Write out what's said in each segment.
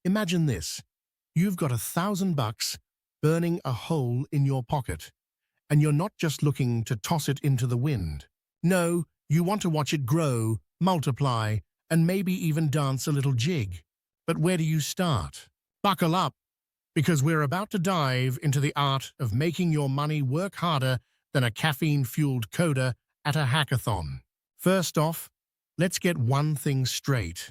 Imagine this. You've got $1,000 burning a hole in your pocket, and you're not just looking to toss it into the wind. No, you want to watch it grow, multiply, and maybe even dance a little jig. But where do you start? Buckle up, because we're about to dive into the art of making your money work harder than a caffeine-fueled coder at a hackathon. First off, let's get one thing straight.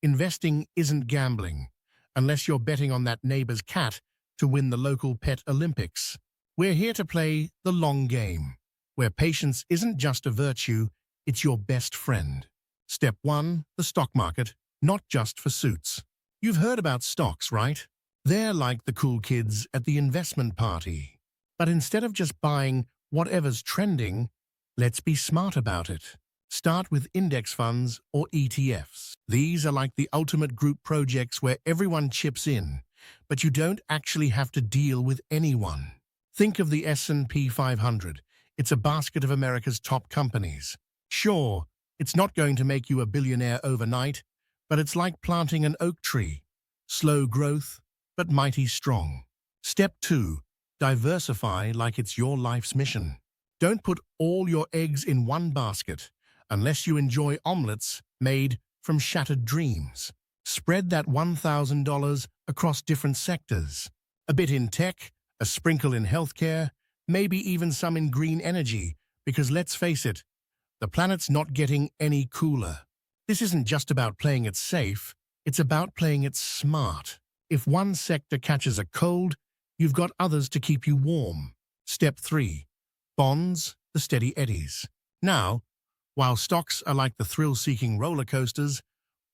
Investing isn't gambling, unless you're betting on that neighbor's cat to win the local pet Olympics. We're here to play the long game, where patience isn't just a virtue, it's your best friend. Step 1, the stock market, not just for suits. You've heard about stocks, right? They're like the cool kids at the investment party. But instead of just buying whatever's trending, let's be smart about it. Start with index funds or ETFs. These are like the ultimate group projects where everyone chips in, but you don't actually have to deal with anyone. Think of the S&P 500. It's a basket of America's top companies. Sure, it's not going to make you a billionaire overnight, but it's like planting an oak tree. Slow growth, but mighty strong. Step 2, diversify like it's your life's mission. Don't put all your eggs in one basket, unless you enjoy omelets made from shattered dreams. Spread that $1,000 across different sectors. A bit in tech, a sprinkle in healthcare, maybe even some in green energy, because let's face it, the planet's not getting any cooler. This isn't just about playing it safe, it's about playing it smart. If one sector catches a cold, you've got others to keep you warm. Step 3, bonds, the steady eddies. Now, while stocks are like the thrill-seeking roller coasters,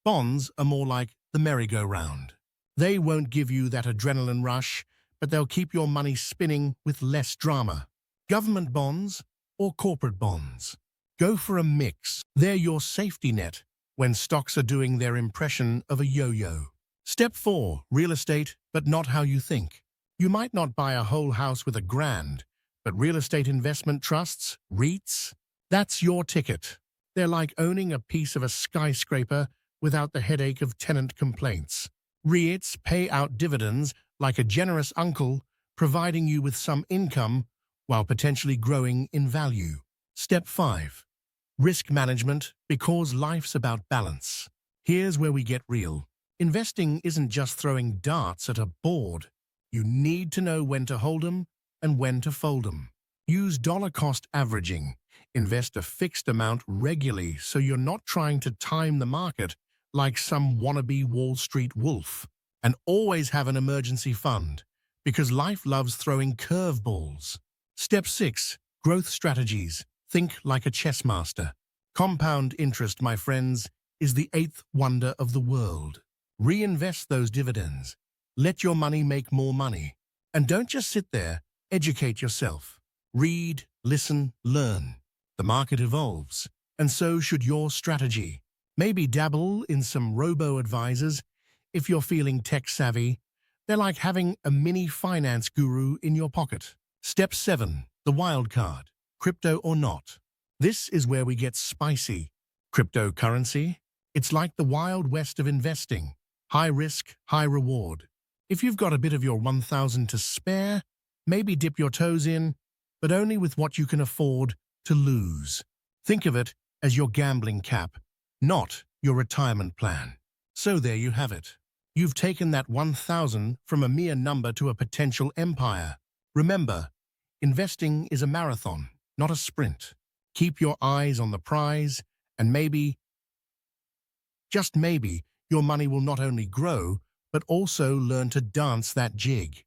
bonds are more like the merry-go-round. They won't give you that adrenaline rush, but they'll keep your money spinning with less drama. Government bonds or corporate bonds? Go for a mix. They're your safety net when stocks are doing their impression of a yo-yo. Step 4, real estate, but not how you think. You might not buy a whole house with $1,000, but real estate investment trusts, REITs, that's your ticket. They're like owning a piece of a skyscraper without the headache of tenant complaints. REITs pay out dividends like a generous uncle, providing you with some income while potentially growing in value. Step 5, risk management, because life's about balance. Here's where we get real. Investing isn't just throwing darts at a board. You need to know when to hold them and when to fold them. Use dollar-cost averaging. Invest a fixed amount regularly so you're not trying to time the market like some wannabe Wall Street wolf. And always have an emergency fund, because life loves throwing curveballs. Step 6, growth strategies. Think like a chess master. Compound interest, my friends, is the 8th wonder of the world. Reinvest those dividends. Let your money make more money. And don't just sit there, educate yourself. Read, listen, learn. The market evolves, and so should your strategy. Maybe dabble in some robo-advisors if you're feeling tech-savvy. They're like having a mini finance guru in your pocket. Step 7, the wild card, crypto or not. This is where we get spicy. Cryptocurrency? It's like the Wild West of investing. High risk, high reward. If you've got a bit of your $1,000 to spare, maybe dip your toes in, but only with what you can afford to lose. Think of it as your gambling cap, not your retirement plan. So there you have it. You've taken that $1,000 from a mere number to a potential empire. Remember, investing is a marathon, not a sprint. Keep your eyes on the prize, and maybe, just maybe, your money will not only grow, but also learn to dance that jig.